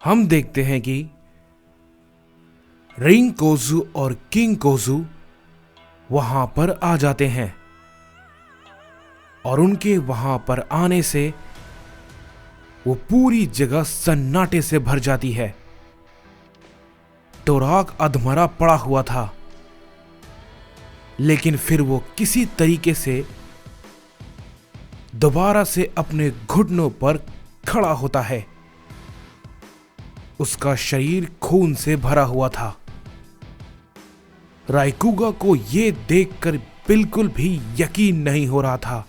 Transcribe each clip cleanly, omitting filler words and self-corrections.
हम देखते हैं कि रिंग कोजू और किंग कोजू वहां पर आ जाते हैं और उनके वहां पर आने से वो पूरी जगह सन्नाटे से भर जाती है। टोराक अधमरा पड़ा हुआ था, लेकिन फिर वो किसी तरीके से दोबारा से अपने घुटनों पर खड़ा होता है। उसका शरीर खून से भरा हुआ था। राइकुगा को यह देखकर बिल्कुल भी यकीन नहीं हो रहा था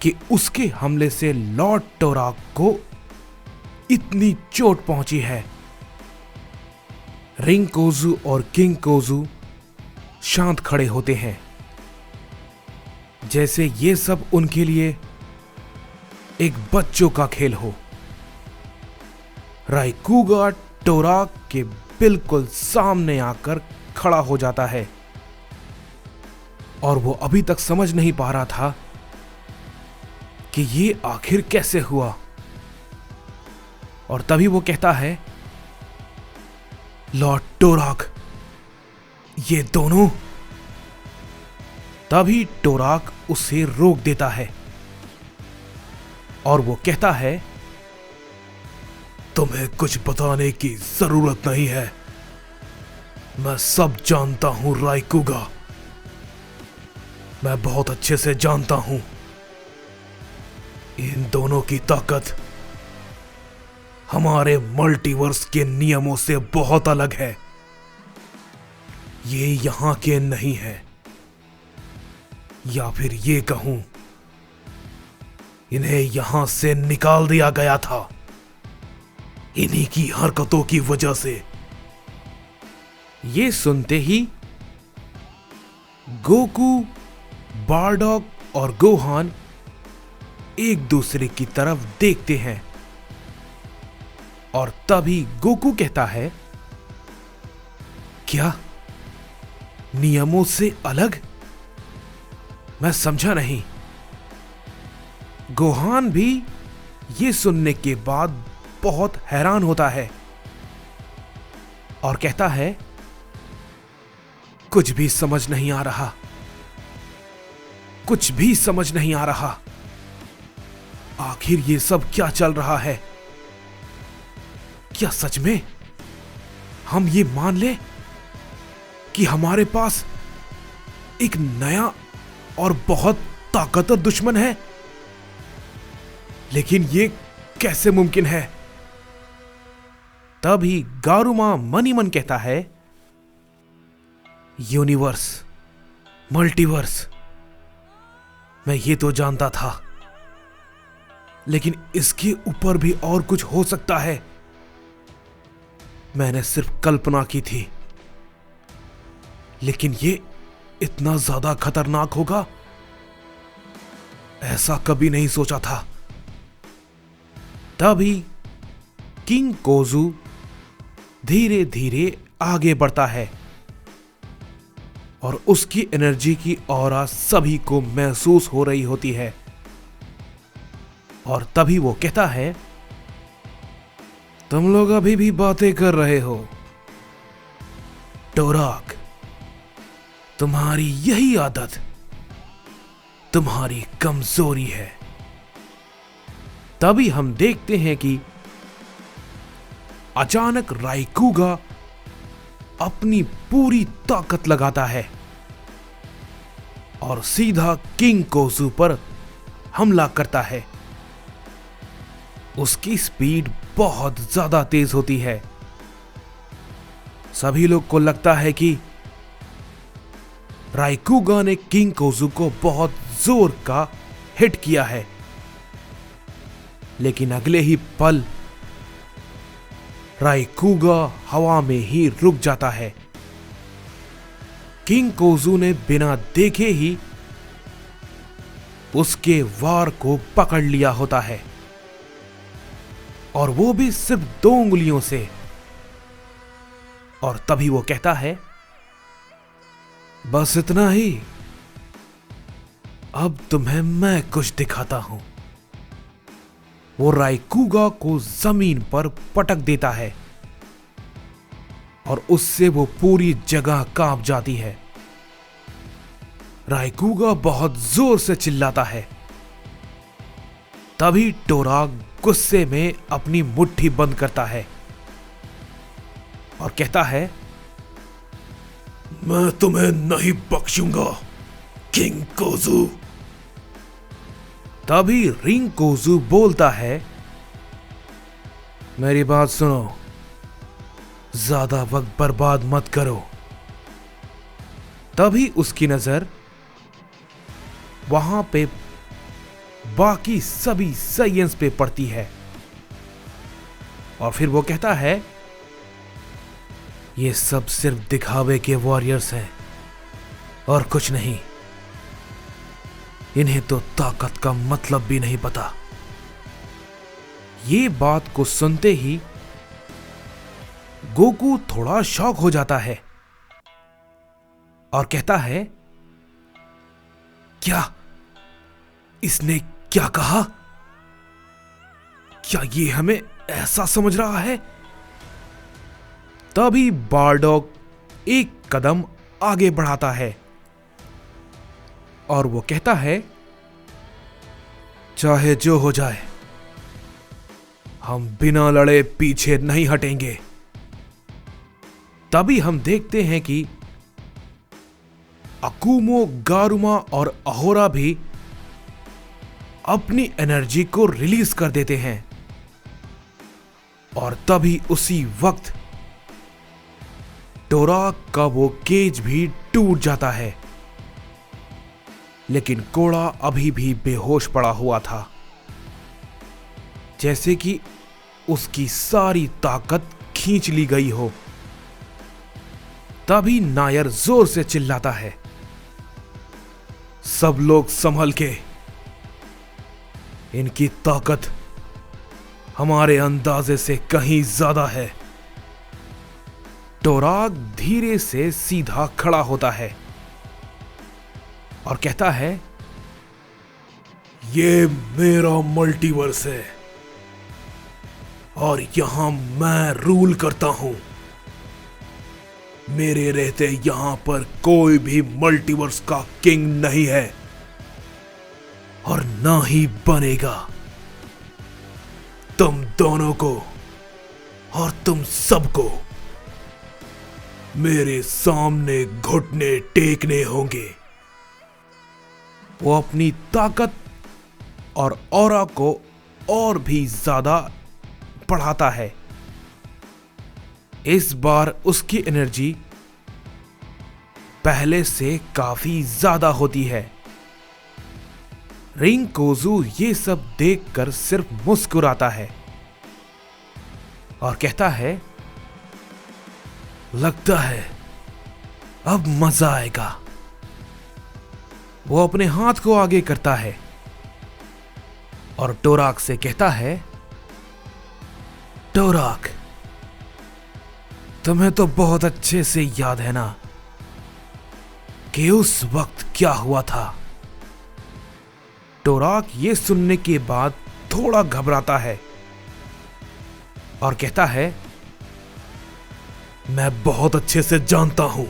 कि उसके हमले से लॉर्ड टोराक को इतनी चोट पहुंची है। रिंग कोजू और किंग कोजू शांत खड़े होते हैं, जैसे ये सब उनके लिए एक बच्चों का खेल हो। राइकुगा टोराक के बिल्कुल सामने आकर खड़ा हो जाता है और वो अभी तक समझ नहीं पा रहा था कि ये आखिर कैसे हुआ। और तभी वो कहता है, लॉर्ड टोराक, ये दोनों। तभी टोराक उसे रोक देता है और वो कहता है, तुम्हें कुछ बताने की जरूरत नहीं है, मैं सब जानता हूं राइकुगा। मैं बहुत अच्छे से जानता हूं इन दोनों की ताकत हमारे मल्टीवर्स के नियमों से बहुत अलग है। ये यहां के नहीं है, या फिर ये कहूं, इन्हें यहां से निकाल दिया गया था इन्हीं की हरकतों की वजह से। ये सुनते ही गोकू, बारडॉक और गोहान एक दूसरे की तरफ देखते हैं और तभी गोकू कहता है, क्या नियमों से अलग? मैं समझा नहीं। गोहान भी ये सुनने के बाद बहुत हैरान होता है और कहता है, कुछ भी समझ नहीं आ रहा, कुछ भी समझ नहीं आ रहा। आखिर ये सब क्या चल रहा है? क्या सच में हम ये मान लें कि हमारे पास एक नया और बहुत ताकतवर दुश्मन है? लेकिन ये कैसे मुमकिन है? तभी गारुमा मनी मन कहता है, यूनिवर्स, मल्टीवर्स, मैं ये तो जानता था, लेकिन इसके ऊपर भी और कुछ हो सकता है। मैंने सिर्फ कल्पना की थी, लेकिन ये इतना ज्यादा खतरनाक होगा, ऐसा कभी नहीं सोचा था। तभी किंग कोजू धीरे धीरे आगे बढ़ता है और उसकी एनर्जी की ऑरा सभी को महसूस हो रही होती है। और तभी वो कहता है, तुम लोग अभी भी बातें कर रहे हो। टोराक, तुम्हारी यही आदत तुम्हारी कमजोरी है। तभी हम देखते हैं कि अचानक राइकुगा अपनी पूरी ताकत लगाता है और सीधा किंग कोजू पर हमला करता है। उसकी स्पीड बहुत ज्यादा तेज होती है। सभी लोग को लगता है कि राइकुगा ने किंग कोजू को बहुत जोर का हिट किया है, लेकिन अगले ही पल राइकुगा हवा में ही रुक जाता है। किंग कोजू ने बिना देखे ही उसके वार को पकड़ लिया होता है, और वो भी सिर्फ 2 उंगलियों से। और तभी वो कहता है, बस इतना ही, अब तुम्हें मैं कुछ दिखाता हूं। वो राइकुगा को जमीन पर पटक देता है और उससे वो पूरी जगह कांप जाती है। राइकुगा बहुत जोर से चिल्लाता है। तभी टोराक गुस्से में अपनी मुट्ठी बंद करता है और कहता है, मैं तुम्हें नहीं बख्शूंगा किंग कोजू। तभी रिंकोजू बोलता है, मेरी बात सुनो, ज्यादा वक्त बर्बाद मत करो। तभी उसकी नजर वहां पे बाकी सभी साइंस पे पड़ती है और फिर वो कहता है, ये सब सिर्फ दिखावे के वॉरियर्स हैं और कुछ नहीं। इन्हें तो ताकत का मतलब भी नहीं पता। ये बात को सुनते ही गोकू थोड़ा शॉक हो जाता है और कहता है, क्या इसने क्या कहा? क्या ये हमें ऐसा समझ रहा है? तभी बारडॉग एक कदम आगे बढ़ाता है और वो कहता है, चाहे जो हो जाए, हम बिना लड़े पीछे नहीं हटेंगे। तभी हम देखते हैं कि अकुमो, गारुमा और अहोरा भी अपनी एनर्जी को रिलीज कर देते हैं और तभी उसी वक्त टोराक का वो केज भी टूट जाता है। लेकिन कोड़ा अभी भी बेहोश पड़ा हुआ था, जैसे कि उसकी सारी ताकत खींच ली गई हो। तभी नायर जोर से चिल्लाता है, सब लोग संभल के, इनकी ताकत हमारे अंदाजे से कहीं ज्यादा है। टोराक धीरे से सीधा खड़ा होता है और कहता है, ये मेरा मल्टीवर्स है और यहां मैं रूल करता हूं। मेरे रहते यहां पर कोई भी मल्टीवर्स का किंग नहीं है और ना ही बनेगा। तुम दोनों को और तुम सबको मेरे सामने घुटने टेकने होंगे। वो अपनी ताकत और ऑरा को और भी ज्यादा बढ़ाता है। इस बार उसकी एनर्जी पहले से काफी ज्यादा होती है। रिंकोजू ये सब देखकर सिर्फ मुस्कुराता है और कहता है, लगता है अब मजा आएगा। वो अपने हाथ को आगे करता है और टोराक से कहता है, टोराक, तुम्हें तो बहुत अच्छे से याद है ना कि उस वक्त क्या हुआ था। टोराक ये सुनने के बाद थोड़ा घबराता है और कहता है, मैं बहुत अच्छे से जानता हूं।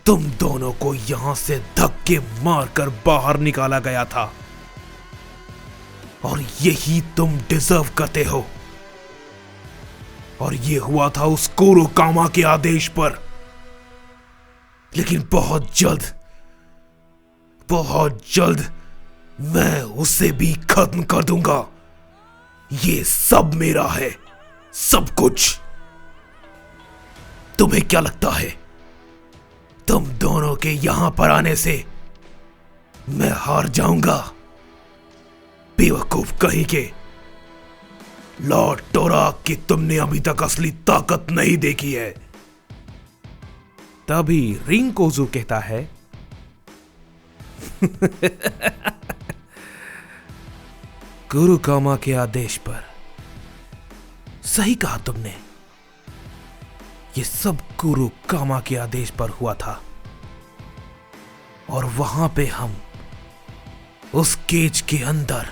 तुम दोनों को यहां से धक्के मारकर बाहर निकाला गया था और यही तुम डिजर्व करते हो। और ये हुआ था उस कुरोकामा के आदेश पर। लेकिन बहुत जल्द मैं उसे भी खत्म कर दूंगा। ये सब मेरा है, सब कुछ। तुम्हें क्या लगता है, तुम दोनों के यहां पर आने से मैं हार जाऊंगा? बेवकूफ कहीं के। लॉर्ड टोराक की तुमने अभी तक असली ताकत नहीं देखी है। तभी रिंकोजू कहता है, कुरोकामा के आदेश पर। सही कहा तुमने, ये सब कुरोकामा के आदेश पर हुआ था और वहां पे हम उस केज के अंदर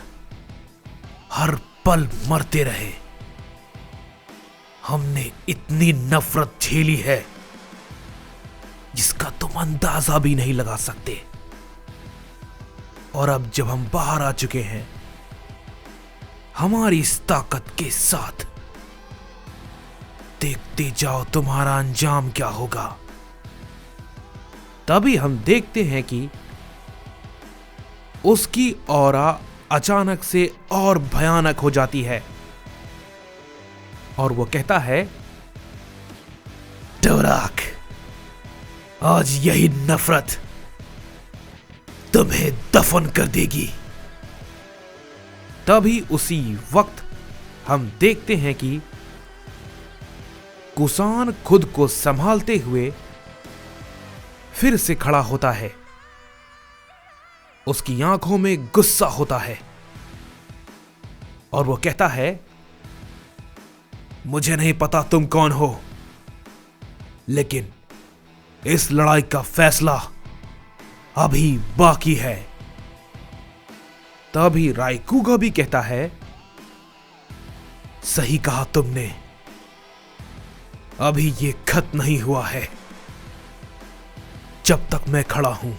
हर पल मरते रहे। हमने इतनी नफरत झेली है जिसका तुम अंदाजा भी नहीं लगा सकते। और अब जब हम बाहर आ चुके हैं हमारी इस ताकत के साथ, देखते जाओ तुम्हारा अंजाम क्या होगा। तभी हम देखते हैं कि उसकी ऑरा अचानक से और भयानक हो जाती है और वो कहता है, टोराक, आज यही नफरत तुम्हें दफन कर देगी। तभी उसी वक्त हम देखते हैं कि कुसान खुद को संभालते हुए फिर से खड़ा होता है। उसकी आंखों में गुस्सा होता है और वो कहता है, मुझे नहीं पता तुम कौन हो, लेकिन इस लड़ाई का फैसला अभी बाकी है। तभी राइकुगा भी कहता है, सही कहा तुमने, अभी ये खत्म नहीं हुआ है। जब तक मैं खड़ा हूं,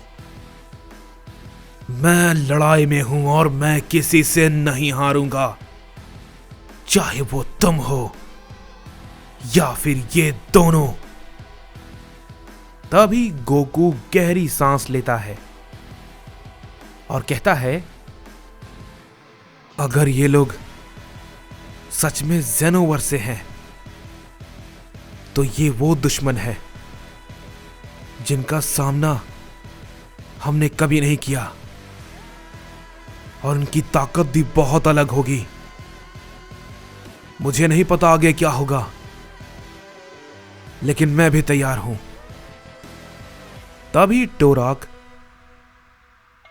मैं लड़ाई में हूं और मैं किसी से नहीं हारूंगा, चाहे वो तुम हो या फिर ये दोनों। तभी गोकू गहरी सांस लेता है और कहता है, अगर ये लोग सच में ज़ेनोवर से हैं तो ये वो दुश्मन है जिनका सामना हमने कभी नहीं किया और उनकी ताकत भी बहुत अलग होगी। मुझे नहीं पता आगे क्या होगा, लेकिन मैं भी तैयार हूं। तभी टोराक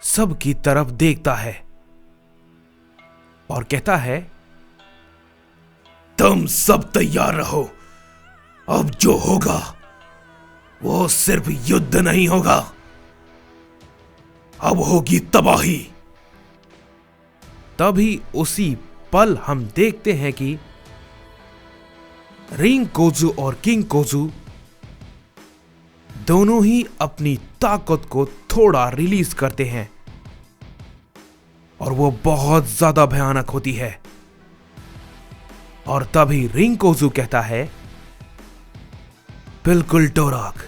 सबकी तरफ देखता है और कहता है, तुम सब तैयार रहो, अब जो होगा वो सिर्फ युद्ध नहीं होगा, अब होगी तबाही। तभी उसी पल हम देखते हैं कि रिंकोजू और किंकोजू दोनों ही अपनी ताकत को थोड़ा रिलीज करते हैं और वो बहुत ज्यादा भयानक होती है। और तभी रिंकोजू कहता है, बिल्कुल टोराक,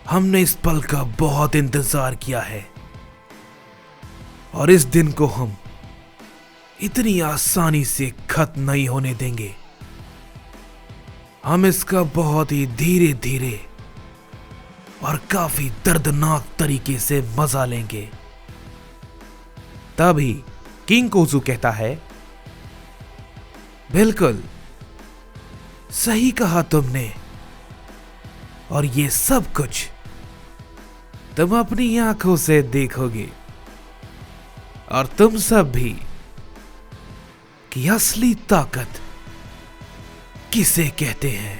हमने इस पल का बहुत इंतजार किया है और इस दिन को हम इतनी आसानी से खत्म नहीं होने देंगे। हम इसका बहुत ही धीरे धीरे और काफी दर्दनाक तरीके से मजा लेंगे। तभी किंकोजू कहता है, बिल्कुल सही कहा तुमने, और ये सब कुछ तुम अपनी आंखों से देखोगे, और तुम सब भी, कि असली ताकत किसे कहते हैं।